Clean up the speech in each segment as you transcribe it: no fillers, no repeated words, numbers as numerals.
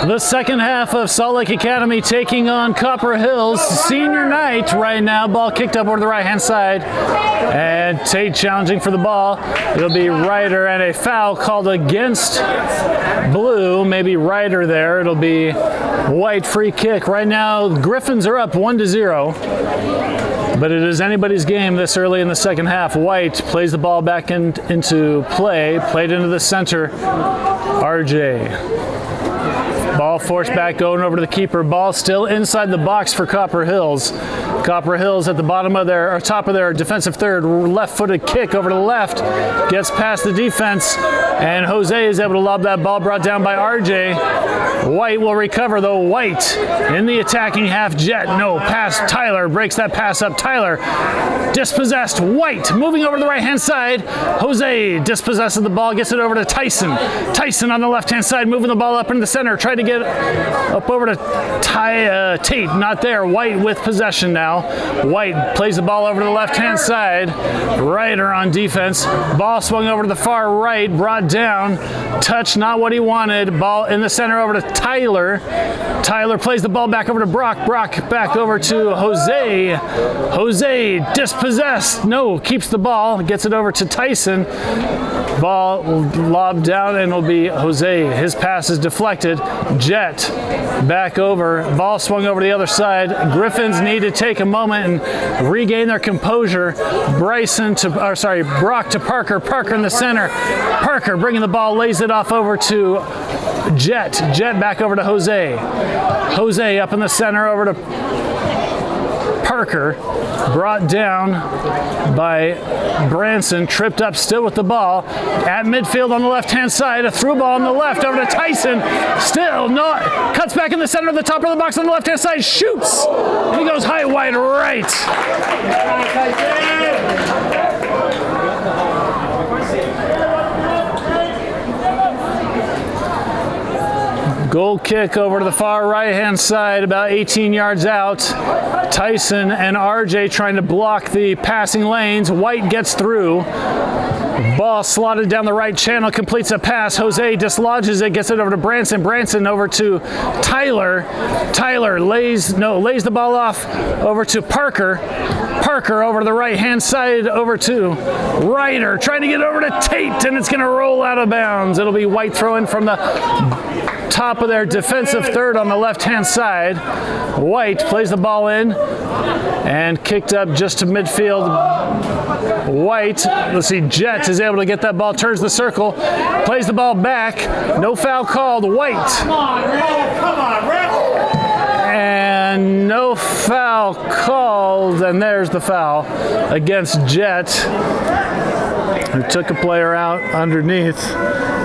The second half of Salt Lake Academy taking on Copper Hills. Senior night right now. Ball kicked up over the right-hand side. And Tate challenging for the ball. It'll be Ryder, and a foul called against blue. Maybe Ryder there. It'll be white free kick. Right now, Griffins are up 1-0. But it is anybody's game this early in the second half. White plays the ball back into play. Played into the center. RJ. Ball forced back, going over to the keeper. Ball still inside the box for Copper Hills. Copper Hills at the bottom of their, or top of their defensive third. Left-footed kick over to the left. Gets past the defense, and Jose is able to lob that ball, brought down by RJ. White will recover, though. White in the attacking half. Jett, no, pass. Tyler breaks that pass up. Tyler dispossessed. White moving over to the right-hand side. Jose dispossesses the ball, gets it over to Tyson. Tyson on the left-hand side, moving the ball up into the center. Tried to get up over to Tate, not there. White with possession now. White plays the ball over to the left-hand side. Ryder on defense. Ball swung over to the far right, brought down. Touch, not what he wanted. Ball in the center over to Tyler. Tyler plays the ball back over to Brock. Brock back over to Jose. Jose dispossessed. No, keeps the ball. Gets it over to Tyson. Ball lobbed down, and it'll be Jose. His pass is deflected. Jett back over. Ball swung over to the other side. Griffins need to take a moment and regain their composure. Brock to Parker. Parker in the center. Parker bringing the ball, lays it off over to Jett. Jett back over to Jose. Jose up in the center over to Parker. Brought down by Branson, tripped up still with the ball. At midfield on the left-hand side, a through ball on the left over to Tyson. Still not, cuts back in the center of the top of the box on the left-hand side, shoots. And he goes high, wide, right. Goal kick over to the far right-hand side, about 18 yards out. Tyson and RJ trying to block the passing lanes. White gets through. Ball slotted down the right channel, completes a pass. Jose dislodges it, gets it over to Branson. Branson over to Tyler. Tyler lays the ball off over to Parker. Parker over to the right-hand side, over to Ryder, trying to get over to Tate, and it's going to roll out of bounds. It'll be White throwing from the top of their defensive third on the left-hand side. White plays the ball in and kicked up just to midfield. White, let's see, Jett is able to get that ball, turns the circle, plays the ball back. No foul called. White. Come on, ref. And no foul called, and there's the foul against Jett, who took a player out underneath.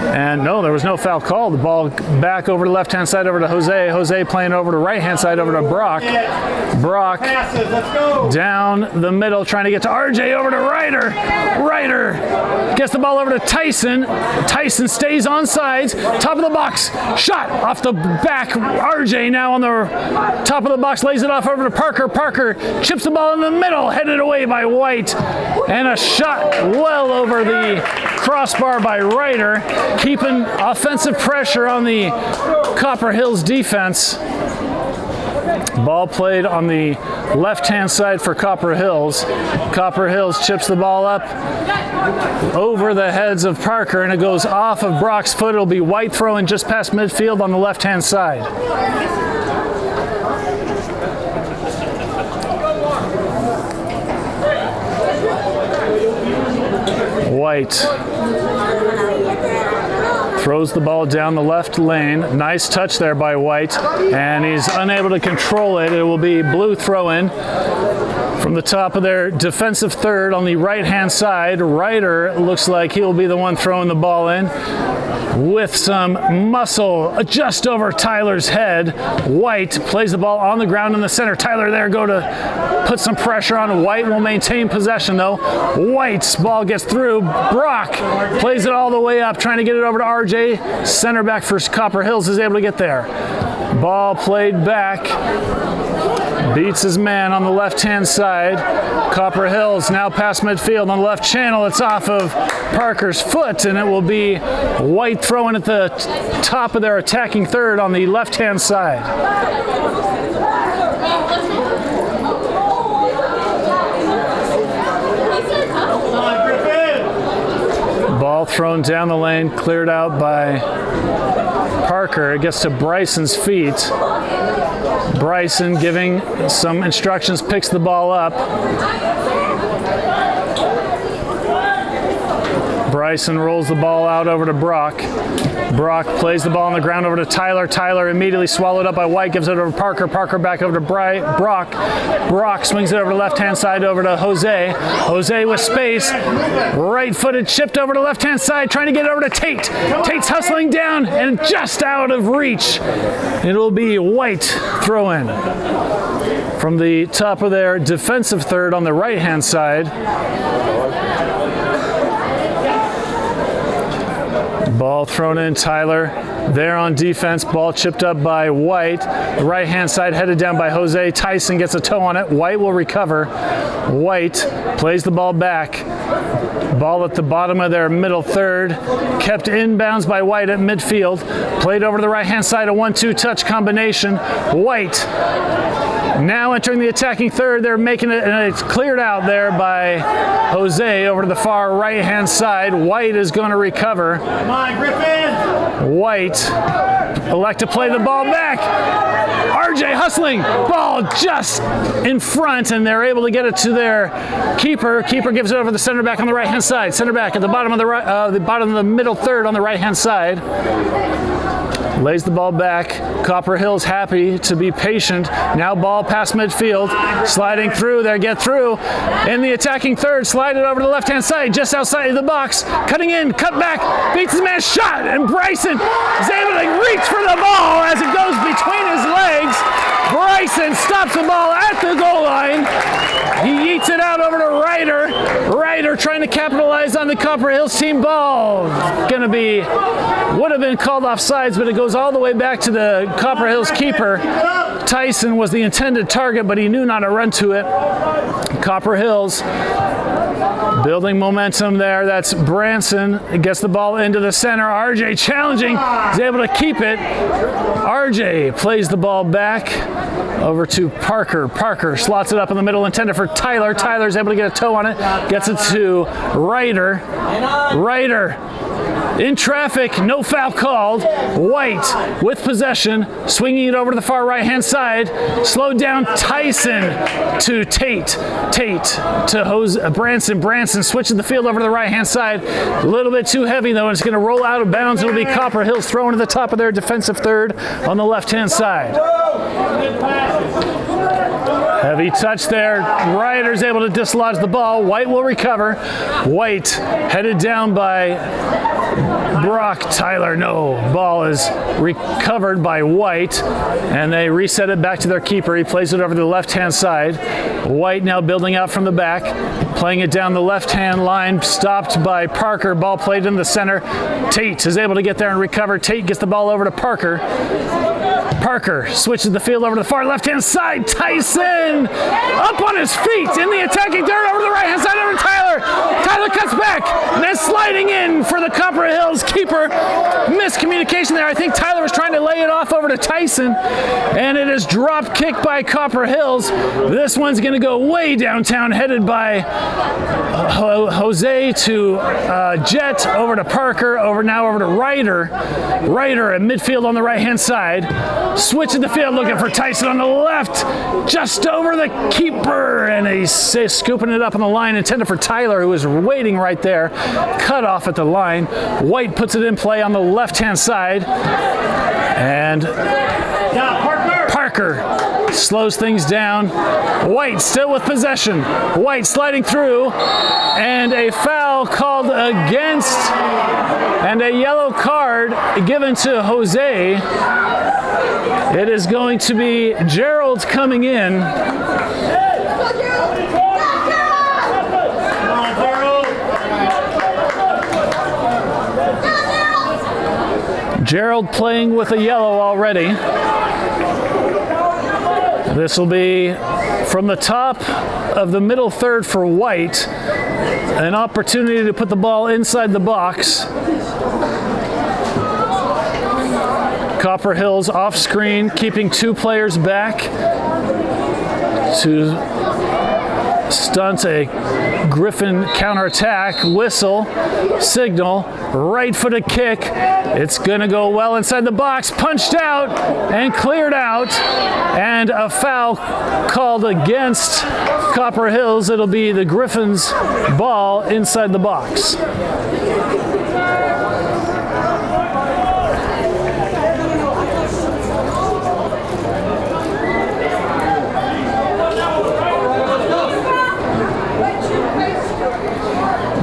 And no, there was no foul call. The ball back over to the left-hand side over to Jose. Jose playing over to right-hand side over to Brock. Brock down the middle, trying to get to RJ, over to Ryder. Ryder gets the ball over to Tyson. Tyson stays on sides. Top of the box. Shot off the back. RJ now on the top of the box. Lays it off over to Parker. Parker chips the ball in the middle. Headed away by White. And a shot well over the crossbar by Ryder, keeping offensive pressure on the Copper Hills defense. Ball played on the left-hand side for Copper Hills. Copper Hills chips the ball up over the heads of Parker, and it goes off of Brock's foot. It'll be White throwing just past midfield on the left-hand side. White throws the ball down the left lane. Nice touch there by White, and he's unable to control it. It will be blue throw-in from the top of their defensive third on the right-hand side. Ryder looks like he'll be the one throwing the ball in with some muscle just over Tyler's head. White plays the ball on the ground in the center. Tyler there go to put some pressure on. White will maintain possession though. White's ball gets through. Brock plays it all the way up, trying to get it over to RJ. Center back for Copper Hills is able to get there. Ball played back. Beats his man on the left-hand side. Copper Hills now past midfield on the left channel. It's off of Parker's foot, and it will be White throwing at the top of their attacking third on the left-hand side. Ball thrown down the lane, cleared out by Parker. It gets to Bryson's feet. Bryson giving some instructions, picks the ball up. Bryson rolls the ball out over to Brock. Brock plays the ball on the ground over to Tyler. Tyler immediately swallowed up by White, gives it over to Parker. Parker back over to Brock. Brock swings it over to the left-hand side over to Jose. Jose with space. Right-footed, chipped over to the left-hand side, trying to get it over to Tate. Tate's hustling down and just out of reach. It'll be White throw-in from the top of their defensive third on the right-hand side. Ball thrown in, Tyler there on defense. Ball chipped up by White. The right-hand side headed down by Jose. Tyson gets a toe on it. White will recover. White plays the ball back. Ball at the bottom of their middle third. Kept inbounds by White at midfield. Played over to the right-hand side, a 1-2 touch combination. White now entering the attacking third. They're making it, and it's cleared out there by Jose over to the far right-hand side. White is going to recover. Come on, Griffin! White elect to play the ball back. RJ hustling. Ball just in front, and they're able to get it to their keeper. Keeper gives it over the center back on the right-hand side. Center back at the bottom of the bottom of the middle third on the right-hand side. Lays the ball back. Copper Hills happy to be patient. Now ball past midfield. Sliding through there, get through. In the attacking third, slide it over to the left-hand side, just outside of the box. Cutting in, cut back, beats his man, shot, and Bryson is able to reach for the ball as it goes between his legs. Bryson stops the ball at the goal line. He yeets it out over to Ryder. Ryder trying to capitalize on the Copper Hills team ball. Would have been called offsides, but it goes all the way back to the Copper Hills keeper. Tyson was the intended target, but he knew not to run to it. Copper Hills building momentum there. That's Branson. It gets the ball into the center. RJ challenging. He's able to keep it. RJ plays the ball back over to Parker. Parker slots it up in the middle, intended for Tyler. Tyler's able to get a toe on it. Gets it to Ryder. Ryder in traffic, no foul called. White with possession, swinging it over to the far right-hand side. Slowed down, Tyson to Tate. Tate to Branson. Branson switching the field over to the right-hand side. A little bit too heavy, though, and it's going to roll out of bounds. It'll be Copper Hills throwing to the top of their defensive third on the left-hand side. Heavy touch there. Ryder's able to dislodge the ball. White will recover. White headed down by Brock. Tyler, no. Ball is recovered by White, and they reset it back to their keeper. He plays it over to the left-hand side. White now building out from the back, playing it down the left-hand line, stopped by Parker. Ball played in the center. Tate is able to get there and recover. Tate gets the ball over to Parker. Parker switches the field over to the far left-hand side. Tyson up on his feet in the attacking third over to the right-hand side over to Tyler. Tyler cuts back and then sliding in for the Copper Hills keeper. Miscommunication there. I think Tyler was trying to lay it off over to Tyson, and it is drop kicked by Copper Hills. This one's going to go way downtown, headed by Jose to Jett, over to Parker, over to Ryder. Ryder at midfield on the right-hand side. Switching the field, looking for Tyson on the left, just over the keeper, and he's scooping it up on the line, intended for Tyler, who is waiting right there. Cut off at the line. White puts it in play on the left-hand side, and Parker slows things down. White still with possession. White sliding through, and a foul called against, and a yellow card given to Jose. It is going to be Gerald coming in. Gerald playing with a yellow already. This will be from the top of the middle third for White. An opportunity to put the ball inside the box. Copper Hills off screen, keeping 2 players back to stunt a Griffin counterattack. Whistle, signal, right-footed kick. It's going to go well inside the box. Punched out and cleared out. And a foul called against Copper Hills. It'll be the Griffins' ball inside the box.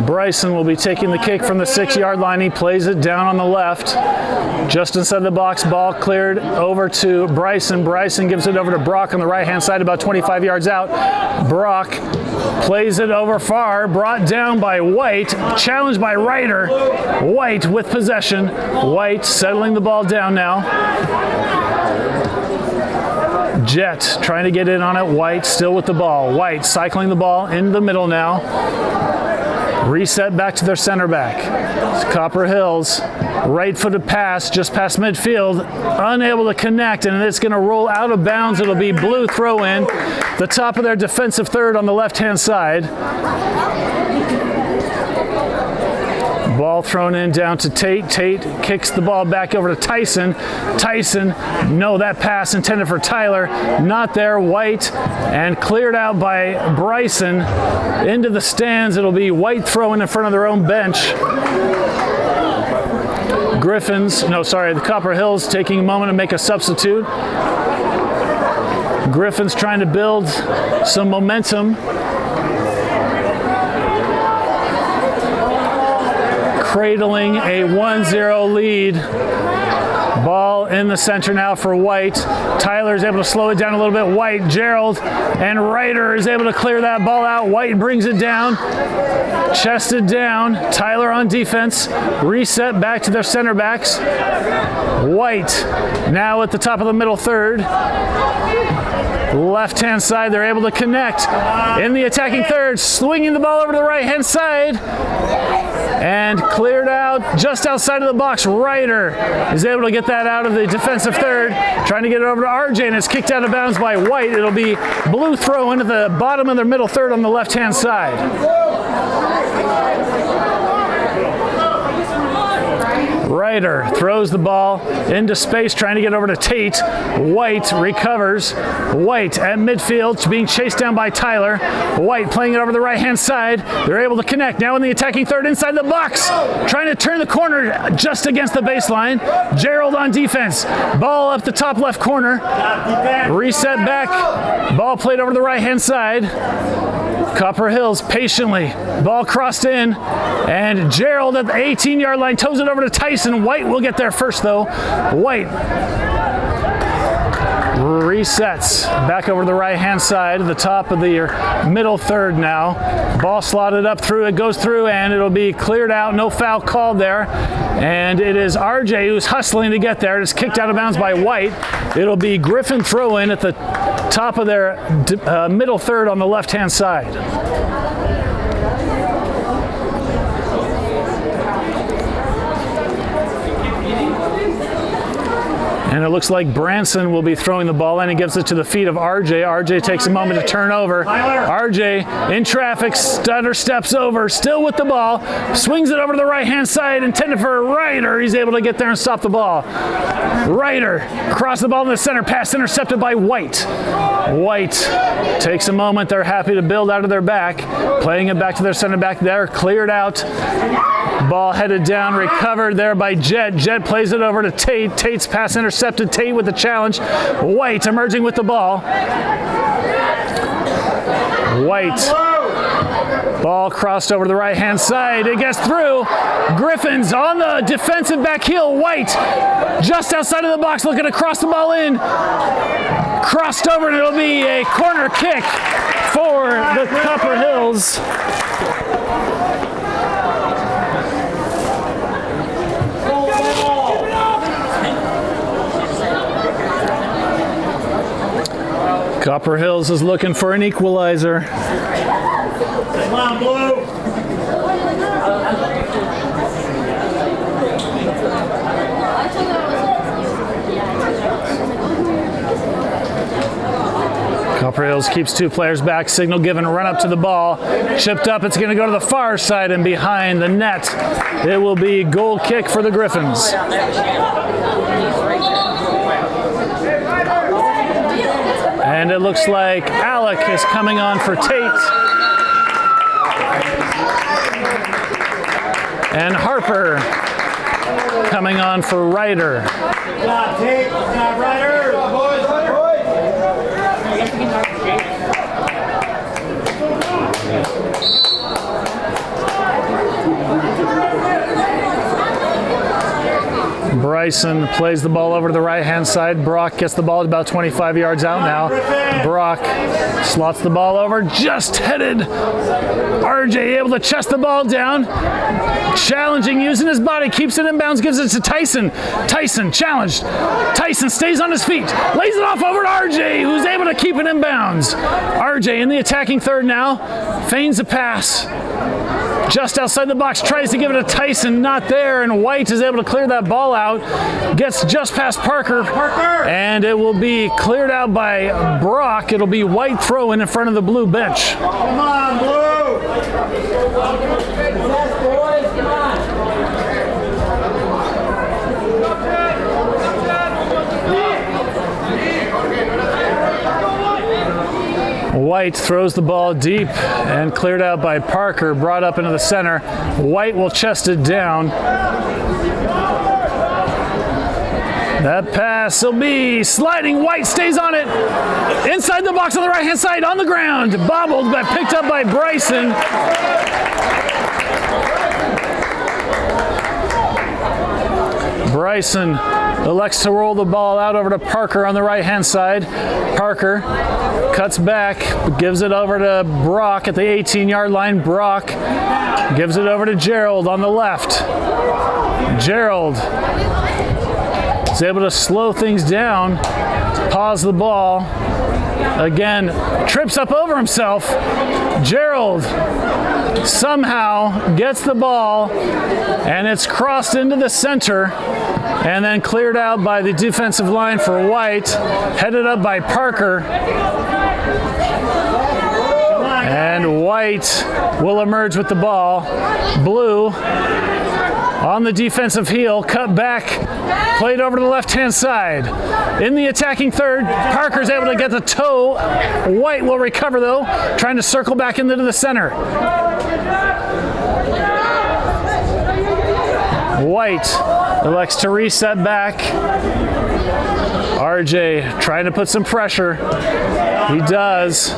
Bryson will be taking the kick from the 6-yard line. He plays it down on the left. Just inside the box, ball cleared over to Bryson. Bryson gives it over to Brock on the right-hand side, about 25 yards out. Brock plays it over far, brought down by White, challenged by Ryder. White with possession. White settling the ball down now. Jett trying to get in on it. White still with the ball. White cycling the ball in the middle now. Reset back to their center back. It's Copper Hills, right-footed pass just past midfield, unable to connect, and it's going to roll out of bounds. It'll be blue throw-in, the top of their defensive third on the left-hand side. Ball thrown in down to Tate. Tate kicks the ball back over to Tyson. Tyson, no, that pass intended for Tyler. Not there. White, and cleared out by Bryson into the stands. It'll be White throwing in front of their own bench. The Copper Hills taking a moment to make a substitute. Griffins trying to build some momentum. Cradling a 1-0 lead. Ball in the center now for White. Tyler's able to slow it down a little bit. White, Gerald, and Ryder is able to clear that ball out. White brings it down. Chested down. Tyler on defense. Reset back to their center backs. White now at the top of the middle third. Left-hand side, they're able to connect. In the attacking third, swinging the ball over to the right-hand side. And cleared out just outside of the box. Ryder is able to get that out of the defensive third. Trying to get it over to RJ, and it's kicked out of bounds by White. It'll be blue throw into the bottom of their middle third on the left-hand side. Ryder throws the ball into space, trying to get over to Tate. White recovers. White at midfield, being chased down by Tyler. White playing it over the right-hand side. They're able to connect. Now in the attacking third, inside the box. Trying to turn the corner just against the baseline. Gerald on defense. Ball up the top left corner. Reset back. Ball played over the right-hand side. Copper Hills patiently. Ball crossed in. And Gerald at the 18-yard line toes it over to Tyson. White will get there first, though. White resets back over the right-hand side, the top of the middle third now. Ball slotted up through. It goes through, and it'll be cleared out. No foul called there. And it is RJ who's hustling to get there. It's kicked out of bounds by White. It'll be Griffin throw-in at the top of their middle third on the left-hand side. And it looks like Branson will be throwing the ball in and gives it to the feet of RJ. RJ takes a moment to turn over. RJ in traffic, stutter steps over, still with the ball, swings it over to the right-hand side, intended for Ryder. He's able to get there and stop the ball. Ryder crossed the ball in the center, pass intercepted by White. White takes a moment. They're happy to build out of their back, playing it back to their center back there, cleared out. Ball headed down, recovered there by Jett. Jett plays it over to Tate. Tate's pass intercepted. Tate with the challenge. White emerging with the ball. White. Ball crossed over to the right-hand side. It gets through. Griffins on the defensive back heel. White just outside of the box looking to cross the ball in. Crossed over, and it'll be a corner kick for the Copper Hills. Copper Hills is looking for an equalizer. Come on, Blue. Copper Hills keeps 2 players back. Signal given, run up to the ball. Chipped up, it's going to go to the far side and behind the net. It will be goal kick for the Griffins. And it looks like Alek is coming on for Tate. And Harper coming on for Ryder. Good job, Tate. Good job, Ryder. Bryson plays the ball over to the right-hand side. Brock gets the ball about 25 yards out now. Brock slots the ball over, just headed. RJ able to chest the ball down. Challenging, using his body, keeps it inbounds, gives it to Tyson. Tyson challenged. Tyson stays on his feet, lays it off over to RJ, who's able to keep it inbounds. RJ in the attacking third now, feigns a pass. Just outside the box, tries to give it to Tyson, not there, and White is able to clear that ball out. Gets just past Parker, and it will be cleared out by Brock. It'll be White throwing in front of the blue bench. Come on, Blue. Yes, boys, come on. White throws the ball deep and cleared out by Parker, brought up into the center. White will chest it down. That pass will be sliding. White stays on it. Inside the box on the right-hand side, on the ground. Bobbled, but picked up by Bryson. Bryson elects to roll the ball out over to Parker on the right-hand side. Parker cuts back, gives it over to Brock at the 18-yard line. Brock gives it over to Gerald on the left. Gerald is able to slow things down, pause the ball. Again, trips up over himself. Gerald somehow gets the ball, and it's crossed into the center and then cleared out by the defensive line for White, headed up by Parker. And White will emerge with the ball. Blue on the defensive heel, cut back, played over to the left-hand side. In the attacking third, Parker's able to get the toe. White will recover though, trying to circle back into the center. White elects to reset back. RJ trying to put some pressure. He does.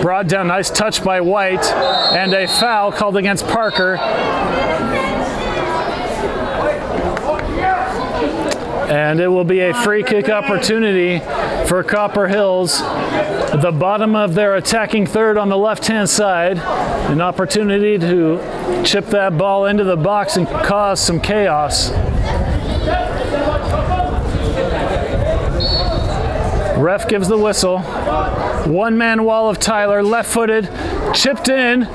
Brought down, nice touch by White, and a foul called against Parker. And it will be a free kick opportunity for Copper Hills. At the bottom of their attacking third on the left-hand side, an opportunity to chip that ball into the box and cause some chaos. Ref gives the whistle. One-man wall of Tyler, left-footed, chipped in,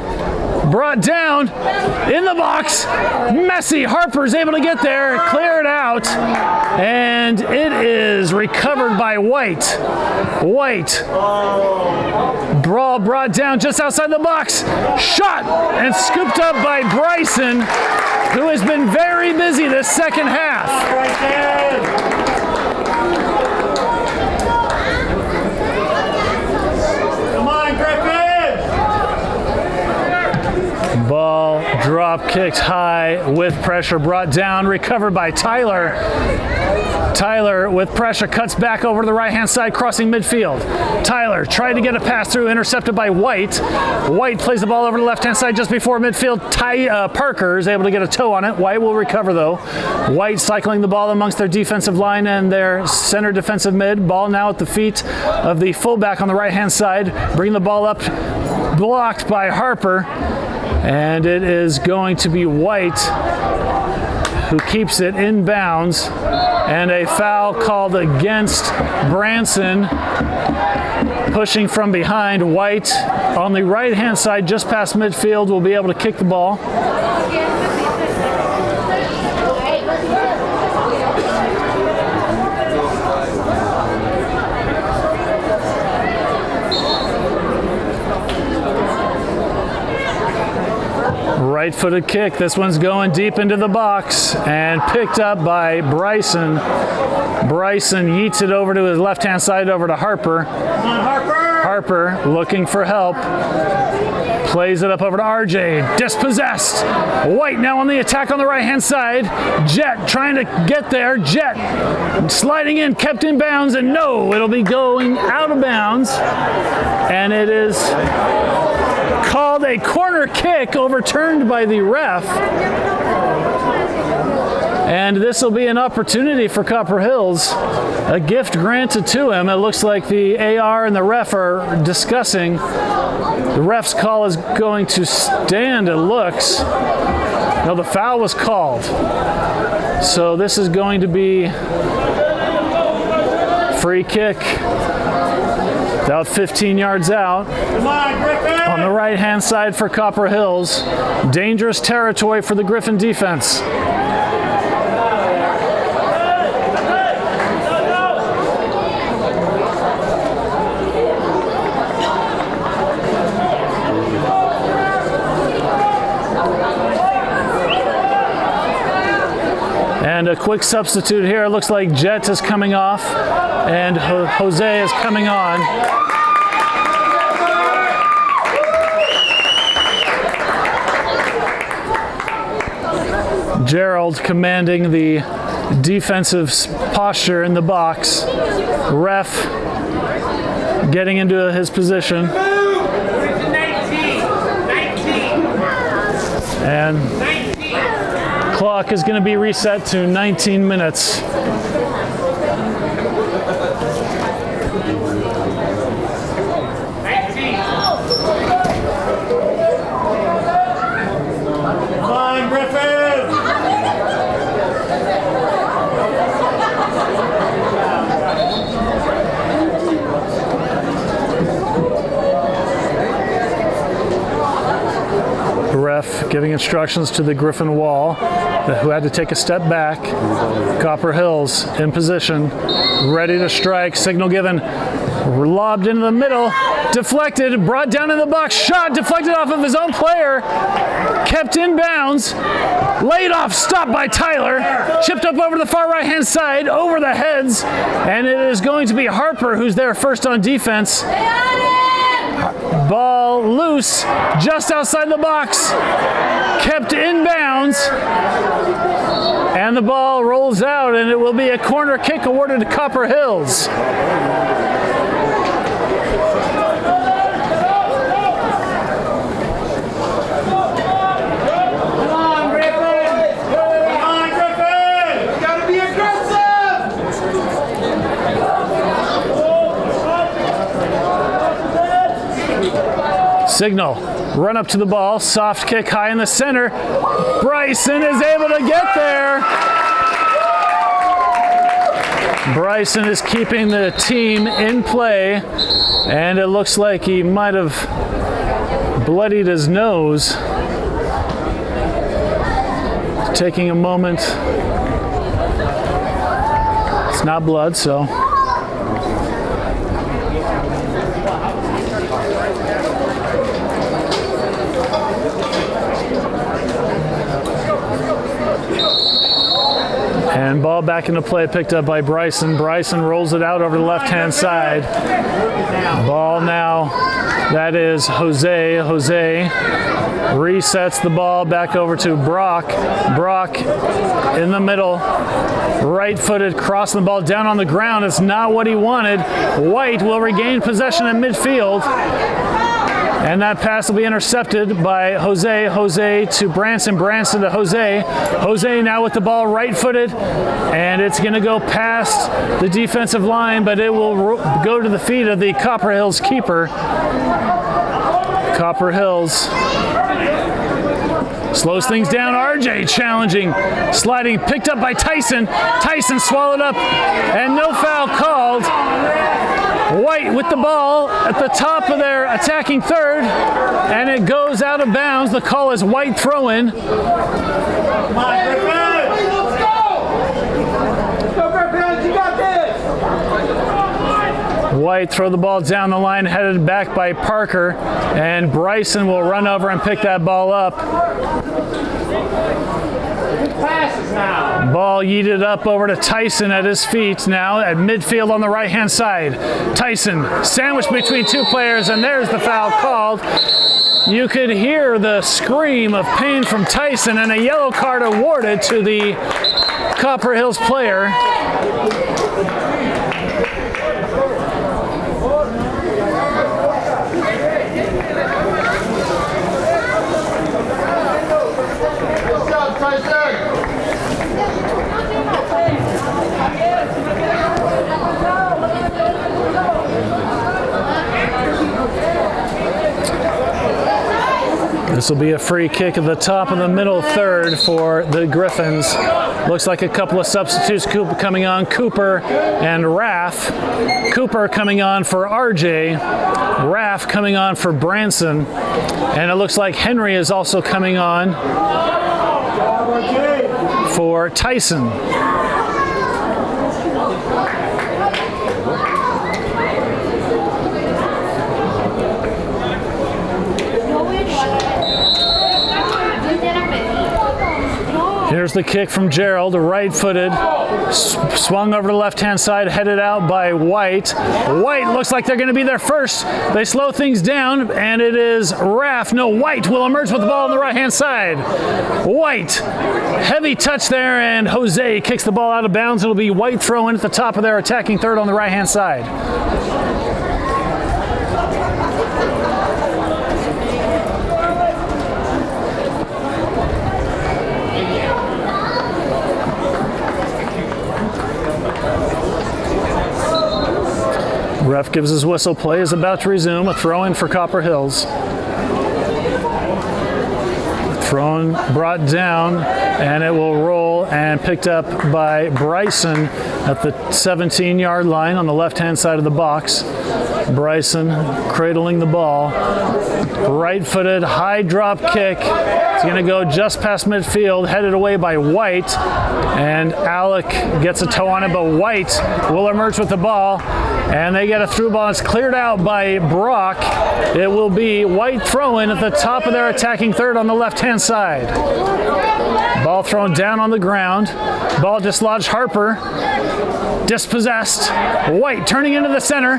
brought down, in the box, messy. Harper's able to get there, clear it out, and it is recovered by White. White, brawl brought down just outside the box, shot and scooped up by Bryson, who has been very busy this second half. Ball drop kicked high with pressure, brought down, recovered by Tyler. Tyler with pressure cuts back over to the right-hand side, crossing midfield. Tyler tried to get a pass through, intercepted by White. White plays the ball over to the left-hand side just before midfield. Parker is able to get a toe on it. White will recover though. White cycling the ball amongst their defensive line and their center defensive mid. Ball now at the feet of the fullback on the right-hand side. Bring the ball up, blocked by Harper. And it is going to be White who keeps it in bounds, and a foul called against Branson. Pushing from behind, White on the right-hand side, just past midfield, will be able to kick the ball. Right-footed kick. This one's going deep into the box and picked up by Bryson. Bryson yeets it over to his left-hand side, over to Harper. Come on, Harper! Harper looking for help. Plays it up over to RJ. Dispossessed. White now on the attack on the right-hand side. Jett trying to get there. Jett sliding in, kept in bounds, and no, it'll be going out of bounds. And it is called a corner kick, overturned by the ref. And this will be an opportunity for Copper Hills. A gift granted to him. It looks like the AR and the ref are discussing. The ref's call is going to stand, it looks. No, the foul was called. So this is going to be free kick. About 15 yards out. Come on, Griffin! On the right-hand side for Copper Hills. Dangerous territory for the Griffin defense. And a quick substitute here. It looks like Jett is coming off and Jose is coming on. Gerald commanding the defensive posture in the box. Ref getting into his position. And clock is going to be reset to 19 minutes. Come on, Griffin! The ref giving instructions to the Griffin wall, who had to take a step back. Copper Hills in position, ready to strike. Signal given, lobbed into the middle, deflected, brought down in the box, shot, deflected off of his own player, kept in bounds, laid off, stopped by Tyler, chipped up over the far right-hand side, over the heads, and it is going to be Harper who's there first on defense. Ball loose, just outside the box, kept in bounds, and the ball rolls out, and it will be a corner kick awarded to Copper Hills. Signal, run up to the ball, soft kick high in the center. Bryson is able to get there. Bryson is keeping the team in play, and it looks like he might have bloodied his nose. Taking a moment. It's not blood, so. And ball back into play, picked up by Bryson. Bryson rolls it out over the left-hand side. Ball now, that is Jose. Jose resets the ball back over to Brock. Brock in the middle, right-footed, crossing the ball down on the ground. It's not what he wanted. White will regain possession at midfield. And that pass will be intercepted by Jose. Jose to Branson. Branson to Jose. Jose now with the ball right-footed. And it's going to go past the defensive line, but it will go to the feet of the Copper Hills keeper. Copper Hills Slows things down. RJ challenging, sliding, picked up by Tyson. Tyson swallowed up, and no foul called. White with the ball at the top of their attacking third, and it goes out of bounds. The call is White throw-in. Come on, Griffins! Let's go! Go, Griffins! You got this! White throw the ball down the line, headed back by Parker, and Bryson will run over and pick that ball up. Passes now. Ball yeeted up over to Tyson at his feet now at midfield on the right-hand side. Tyson sandwiched between two players, and there's the foul called. You could hear the scream of pain from Tyson, and a yellow card awarded to the Copper Hills player. This will be a free kick at the top of the middle third for the Griffins. Looks like a couple of substitutes coming on, Cooper and Raf. Cooper coming on for RJ, Raf coming on for Branson, and it looks like Henry is also coming on for Tyson. Here's the kick from Gerald, right-footed, swung over to the left-hand side, headed out by White. White looks like they're going to be there first. They slow things down, and it is Raf. No, White will emerge with the ball on the right-hand side. White, heavy touch there, and Jose kicks the ball out of bounds. It'll be White throwing at the top of their attacking third on the right-hand side. Ref gives his whistle. Play is about to resume. A throw-in for Copper Hills. Thrown, brought down, and it will roll and picked up by Bryson at the 17-yard line on the left-hand side of the box. Bryson cradling the ball. Right-footed, high drop kick. It's going to go just past midfield, headed away by White. And Alek gets a toe on it, but White will emerge with the ball. And they get a through ball. It's cleared out by Brock. It will be White throw-in at the top of their attacking third on the left-hand side. Ball thrown down on the ground. Ball dislodged. Harper. Dispossessed. White turning into the center.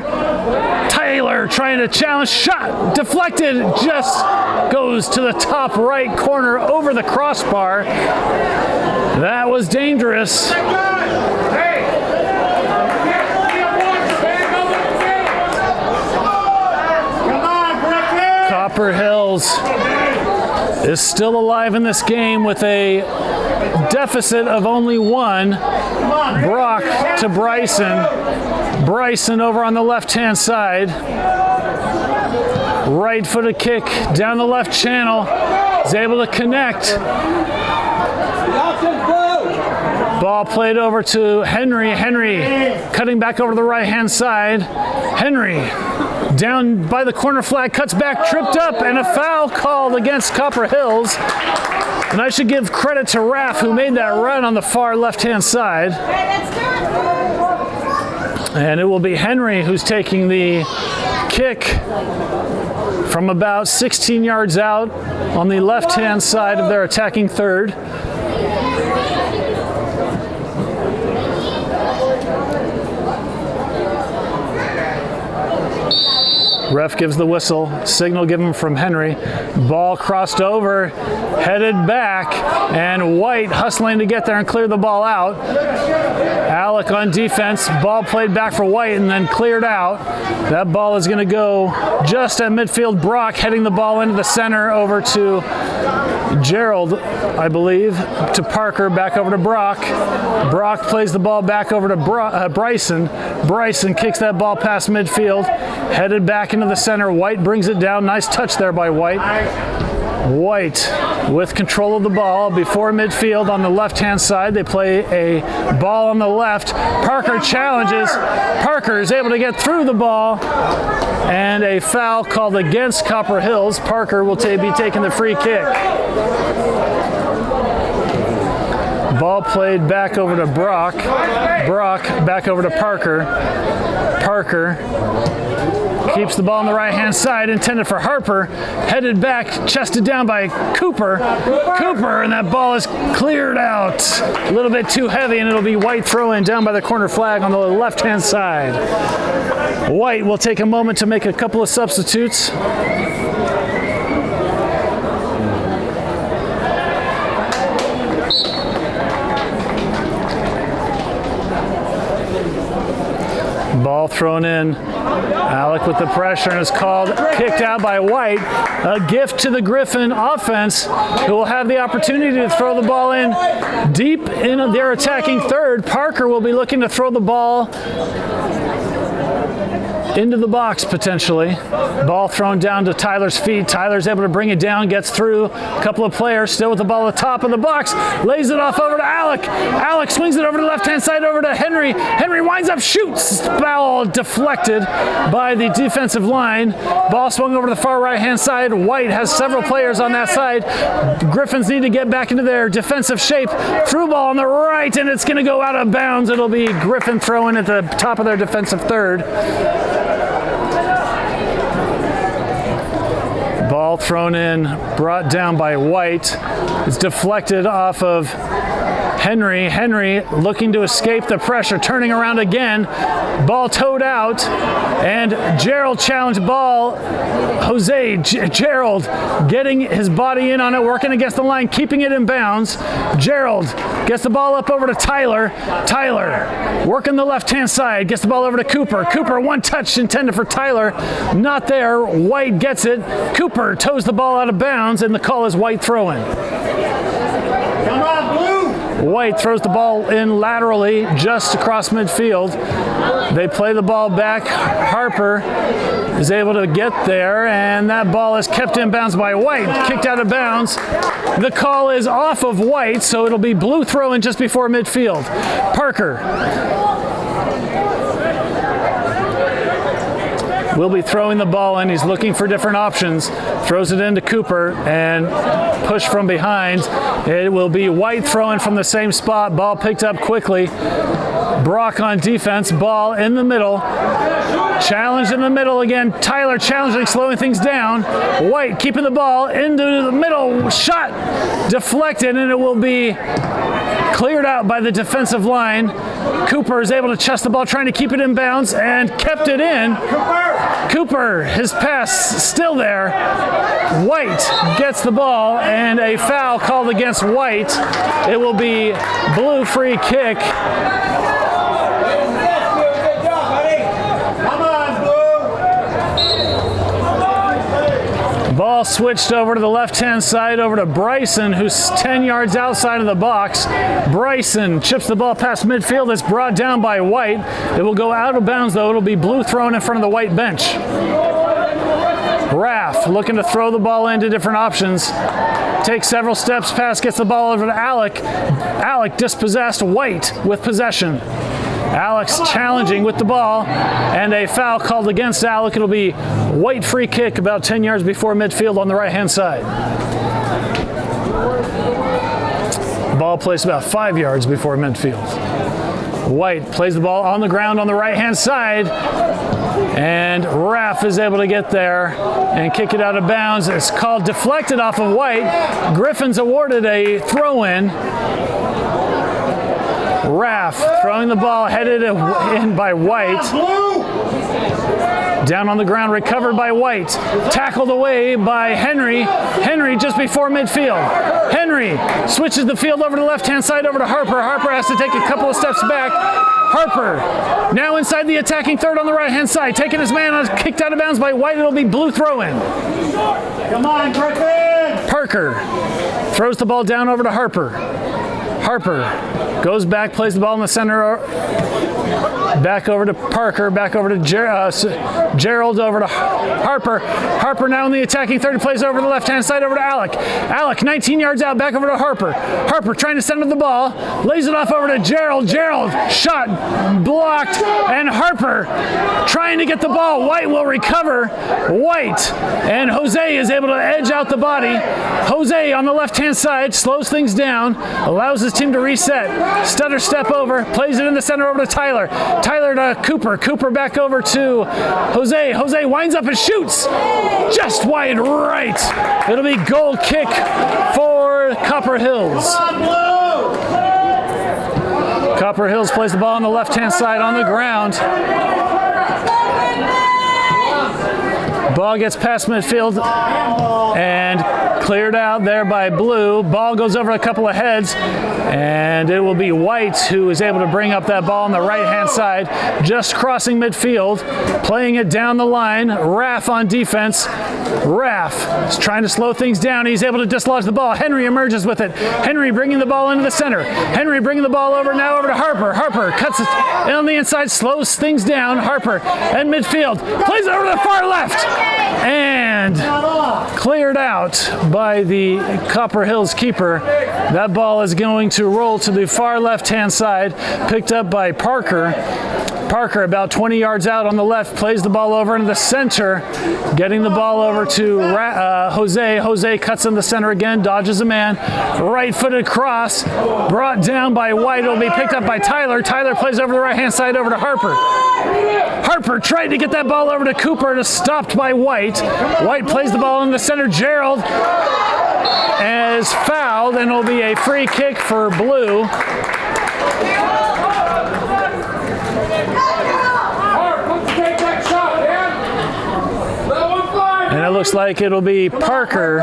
Taylor trying to challenge. Shot deflected. Just goes to the top right corner over the crossbar. That was dangerous. Copper Hills is still alive in this game with a deficit of only one. Brock to Bryson. Bryson over on the left-hand side. Right-footed kick down the left channel. Is able to connect. Ball played over to Henry. Henry cutting back over to the right-hand side. Henry down by the corner flag, cuts back, tripped up, and a foul called against Copper Hills. And I should give credit to Raf, who made that run on the far left-hand side. And it will be Henry who's taking the kick from about 16 yards out on the left-hand side of their attacking third. Ref gives the whistle, signal given from Henry. Ball crossed over, headed back, and White hustling to get there and clear the ball out. Alek on defense, ball played back for White and then cleared out. That ball is going to go just at midfield. Brock heading the ball into the center over to Gerald, I believe, to Parker, back over to Brock. Brock plays the ball back over to Bryson. Bryson kicks that ball past midfield, headed back into the center. White brings it down. Nice touch there by White. White with control of the ball before midfield on the left-hand side. They play a ball on the left. Parker challenges. Parker is able to get through the ball, and a foul called against Copper Hills. Parker will be taking the free kick. Ball played back over to Brock. Brock back over to Parker. Parker keeps the ball on the right-hand side, intended for Harper. Headed back, chested down by Cooper. Cooper, and that ball is cleared out. A little bit too heavy, and it'll be White throw-in down by the corner flag on the left-hand side. White will take a moment to make a couple of substitutes. Ball thrown in. Alek with the pressure, and is called kicked out by White. A gift to the Griffin offense, who will have the opportunity to throw the ball in deep in their attacking third. Parker will be looking to throw the ball into the box potentially. Ball thrown down to Tyler's feet. Tyler's able to bring it down, gets through. A couple of players still with the ball at the top of the box. Lays it off over to Alek. Alek swings it over to the left-hand side over to Henry. Henry winds up, shoots. Foul deflected by the defensive line. Ball swung over to the far right-hand side. White has several players on that side. Griffins need to get back into their defensive shape. Through ball on the right, and it's going to go out of bounds. It'll be Griffin throwing at the top of their defensive third. Ball thrown in, brought down by White. It's deflected off of Henry. Henry looking to escape the pressure, turning around again. Ball towed out, and Gerald challenged ball. Gerald getting his body in on it, working against the line, keeping it in bounds. Gerald gets the ball up over to Tyler. Tyler working the left-hand side, gets the ball over to Cooper. Cooper, one touch intended for Tyler. Not there. White gets it. Cooper toes the ball out of bounds, and the call is White throwing. Come on, Blue! White throws the ball in laterally just across midfield. They play the ball back. Harper is able to get there, and that ball is kept in bounds by White. Kicked out of bounds. The call is off of White, so it'll be Blue throwing just before midfield. Parker will be throwing the ball in. He's looking for different options. Throws it into Cooper and push from behind. It will be White throwing from the same spot. Ball picked up quickly. Brock on defense. Ball in the middle. Challenge in the middle again. Tyler challenging, slowing things down. White keeping the ball into the middle. Shot deflected, and it will be cleared out by the defensive line. Cooper is able to chest the ball, trying to keep it in bounds, and kept it in. Cooper, his pass still there. White gets the ball, and a foul called against White. It will be Blue free kick. Ball switched over to the left-hand side, over to Bryson, who's 10 yards outside of the box. Bryson chips the ball past midfield. It's brought down by White. It will go out of bounds, though. It'll be Blue thrown in front of the White bench. Raff looking to throw the ball into different options. Takes several steps past, gets the ball over to Alek. Alek dispossessed. White with possession. Alek's challenging with the ball, and a foul called against Alek. It'll be White free kick about 10 yards before midfield on the right-hand side. Ball placed about 5 yards before midfield. White plays the ball on the ground on the right-hand side, and Raff is able to get there and kick it out of bounds. It's called deflected off of White. Griffins awarded a throw-in. Raff throwing the ball, headed in by White. Down on the ground, recovered by White. Tackled away by Henry. Henry just before midfield. Henry switches the field over to the left-hand side, over to Harper. Harper has to take a couple of steps back. Harper now inside the attacking third on the right-hand side. Taking his man, kicked out of bounds by White. It'll be Blue throw-in. Come on, Griffin! Parker throws the ball down over to Harper. Harper goes back, plays the ball in the center Back over to Parker, back over to Gerald, over to Harper. Harper now in the attacking third, plays over the left-hand side over to Alek. Alek, 19 yards out, back over to Harper. Harper trying to send the ball, lays it off over to Gerald. Gerald, shot, blocked, and Harper trying to get the ball. White will recover. White, and Jose is able to edge out the body. Jose on the left-hand side slows things down, allows his team to reset. Stutter step over, plays it in the center over to Tyler. Tyler to Cooper. Cooper back over to Jose. Jose winds up and shoots just wide right. It'll be goal kick for Copper Hills. Copper Hills plays the ball on the left-hand side on the ground. Ball gets past midfield and cleared out there by Blue. Ball goes over a couple of heads, and it will be White who is able to bring up that ball on the right-hand side, just crossing midfield, playing it down the line. Raf on defense. Raf is trying to slow things down. He's able to dislodge the ball. Henry emerges with it. Henry bringing the ball into the center. Henry bringing the ball over now over to Harper. Harper cuts it on the inside, slows things down. Harper at midfield. Plays it over to the far left. And cleared out by the Copper Hills keeper. That ball is going to roll to the far left-hand side, picked up by Parker. Parker about 20 yards out on the left, plays the ball over into the center, getting the ball over to Jose. Jose cuts in the center again, dodges a man. Right-footed cross, brought down by White. It'll be picked up by Tyler. Tyler plays over the right-hand side over to Harper. Harper tried to get that ball over to Cooper, and is stopped by White. White plays the ball in the center. Gerald is fouled, and it'll be a free kick for Blue. And it looks like it'll be Parker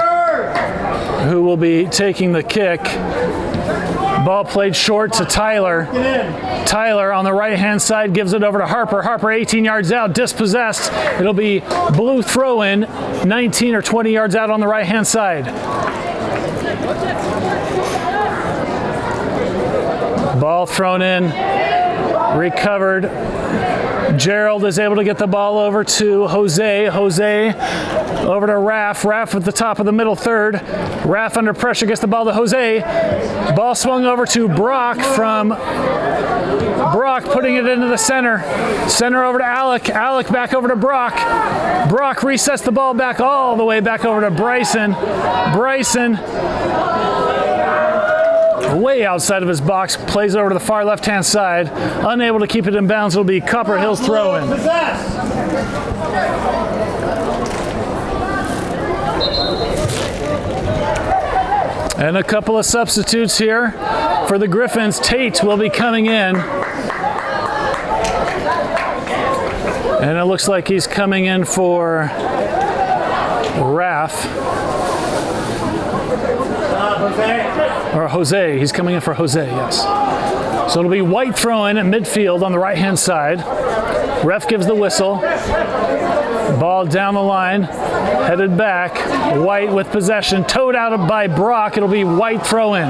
who will be taking the kick. Ball played short to Tyler. Tyler on the right-hand side gives it over to Harper. Harper 18 yards out, dispossessed. It'll be Blue throw-in, 19 or 20 yards out on the right-hand side. Ball thrown in, recovered. Gerald is able to get the ball over to Jose. Jose over to Raf. Raf at the top of the middle third. Raf under pressure gets the ball to Jose. Ball swung over to Brock from Brock, putting it into the center. Center over to Alek. Alek back over to Brock. Brock resets the ball back all the way back over to Bryson. Bryson way outside of his box, plays over to the far left-hand side, unable to keep it in bounds. It'll be Copper Hills throw-in. And a couple of substitutes here for the Griffins. Tate will be coming in. And it looks like he's coming in for Raf. Or Jose. He's coming in for Jose, yes. So it'll be White throwing at midfield on the right-hand side. Ref gives the whistle. Ball down the line, headed back. White with possession, towed out by Brock. It'll be White throw-in.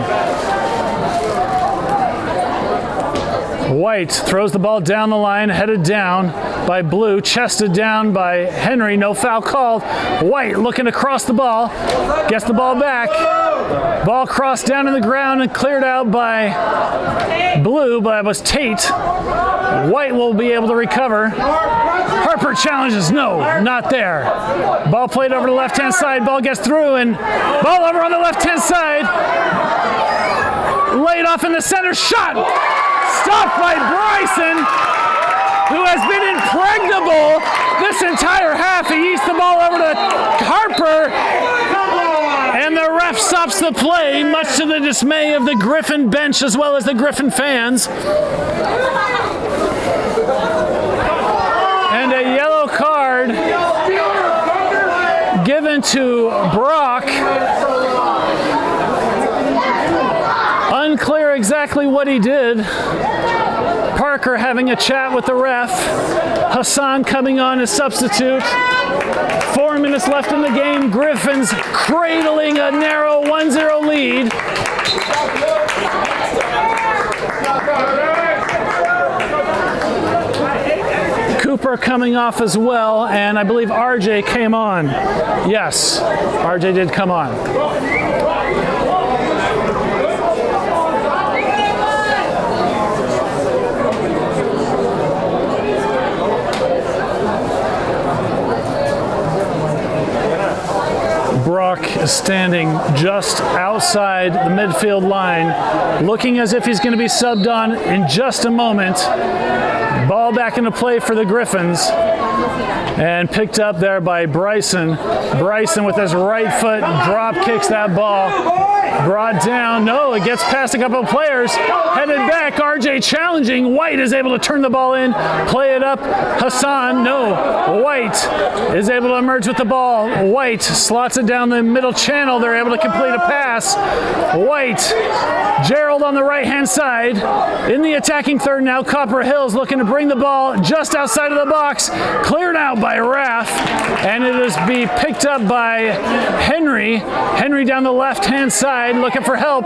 White throws the ball down the line, headed down by Blue, chested down by Henry, no foul called. White looking to cross the ball, gets the ball back. Ball crossed down to the ground and cleared out by Blue, but it was Tate. White will be able to recover. Harper challenges, no, not there. Ball played over to the left-hand side, ball gets through, and ball over on the left-hand side. Laid off in the center, shot! Stopped by Bryson, who has been impregnable this entire half. He eats the ball over to Harper, and the ref stops the play, much to the dismay of the Griffin bench as well as the Griffin fans. And a yellow card given to Brock. Unclear exactly what he did. Parker having a chat with the ref. Hassan coming on as substitute. 4 minutes left in the game. Griffins cradling a narrow 1-0 lead. Cooper coming off as well, and I believe RJ came on. Yes, RJ did come on. Brock is standing just outside the midfield line, looking as if he's going to be subbed on in just a moment. Ball back into play for the Griffins, and picked up there by Bryson. Bryson with his right foot drop kicks that ball. Brought down, no, it gets past a couple of players. Headed back, RJ challenging. White is able to turn the ball in, play it up. Hassan, no. White is able to emerge with the ball. White slots it down the middle channel. They're able to complete a pass. White, Gerald on the right-hand side. In the attacking third now, Copper Hills looking to bring the ball just outside of the box. Cleared out by Raf, and it is be picked up by Henry. Henry down the left-hand side looking for help.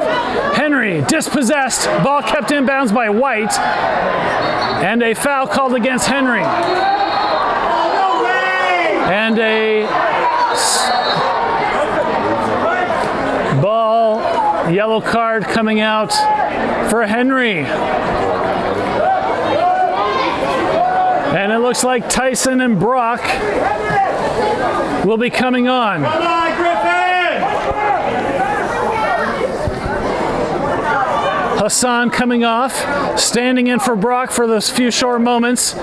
Henry dispossessed. Ball kept in bounds by White, and a foul called against Henry. And a ball, yellow card coming out for Henry. And it looks like Tyson and Brock will be coming on. Come on, Griffin! Hassan coming off, standing in for Brock for those few short moments.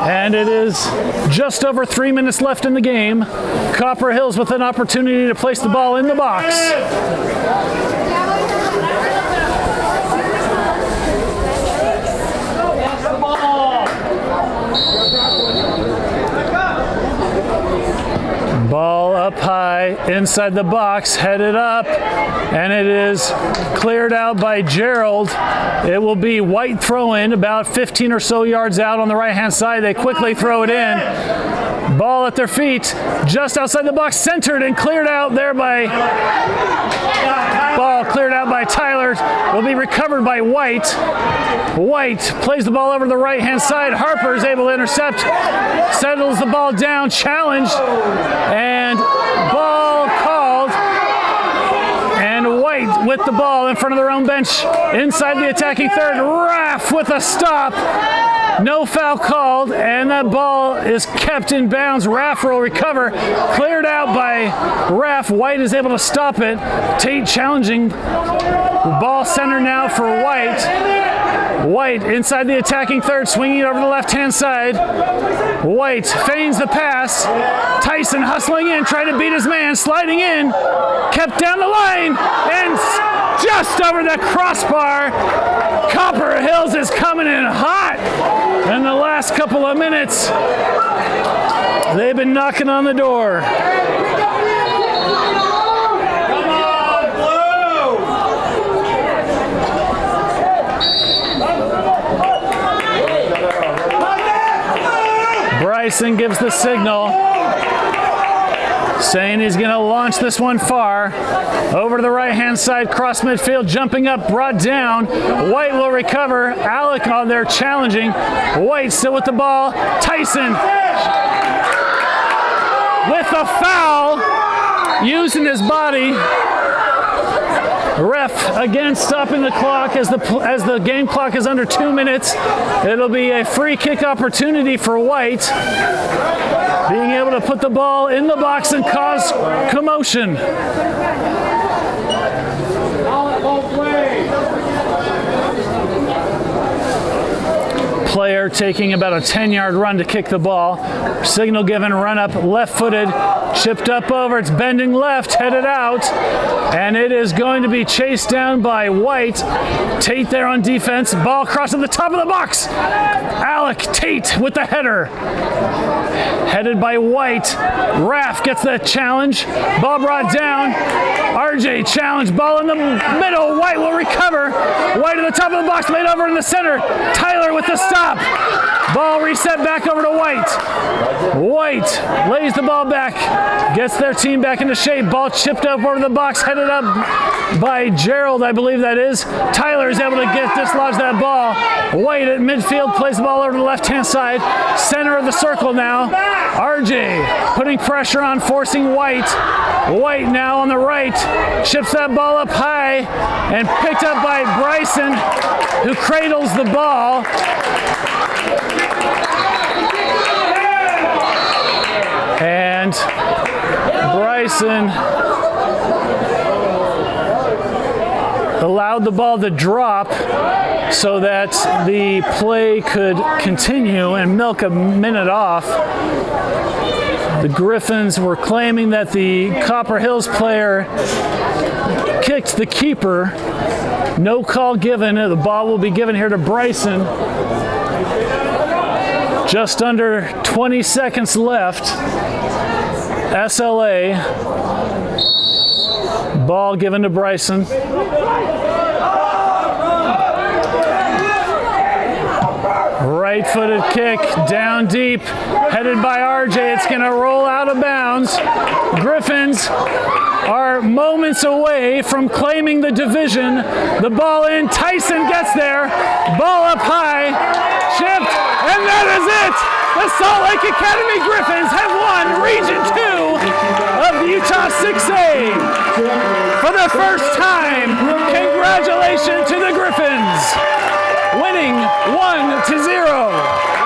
And it is just over 3 minutes left in the game. Copper Hills with an opportunity to place the ball in the box. Ball up high, inside the box, headed up, and it is cleared out by Gerald. It will be White throw-in, about 15 or so yards out on the right-hand side. They quickly throw it in. Ball at their feet, just outside the box, centered and cleared out there by... Ball cleared out by Tyler, will be recovered by White. White plays the ball over to the right-hand side. Harper is able to intercept, settles the ball down, challenged, and ball called. And White with the ball in front of their own bench, inside the attacking third. Raf with a stop. No foul called, and that ball is kept in bounds. Raf will recover. Cleared out by Raf. White is able to stop it. Tate challenging. Ball center now for White. White inside the attacking third, swinging over the left-hand side. White feigns the pass. Tyson hustling in, trying to beat his man, sliding in. Kept down the line, and just over the crossbar. Copper Hills is coming in hot. In the last couple of minutes, they've been knocking on the door. Come on, Blue! Bryson gives the signal, saying he's going to launch this one far. Over to the right-hand side, cross midfield, jumping up, brought down. White will recover. Alek on there challenging. White still with the ball. Tyson with a foul, using his body. Ref again stopping the clock as the game clock is under 2 minutes. It'll be a free kick opportunity for White, being able to put the ball in the box and cause commotion. Player taking about a 10-yard run to kick the ball. Signal given, run up, left-footed, chipped up over. It's bending left, headed out, and it is going to be chased down by White. Tate there on defense. Ball crossing the top of the box. Alek Tate with the header. Headed by White. Raf gets the challenge. Ball brought down. RJ challenge. Ball in the middle. White will recover. White at the top of the box, laid over in the center. Tyler with the stop. Ball reset back over to White. White lays the ball back, gets their team back into shape. Ball chipped up over the box, headed up by Gerald, I believe that is. Tyler is able to dislodge that ball. White at midfield plays the ball over to the left-hand side. Center of the circle now. RJ putting pressure on, forcing White. White now on the right, chips that ball up high and picked up by Bryson, who cradles the ball. And Bryson allowed the ball to drop so that the play could continue and milk a minute off. The Griffins were claiming that the Copper Hills player kicked the keeper. No call given. The ball will be given here to Bryson. Just under 20 seconds left. SLA. Ball given to Bryson. Right-footed kick, down deep, headed by RJ. It's going to roll out of bounds. Griffins are moments away from claiming the division. The ball in, Tyson gets there. Ball up high, chipped, and that is it! The Salt Lake Academy Griffins have won Region 2 of the Utah 6A. For the first time, congratulations to the Griffins, winning 1-0.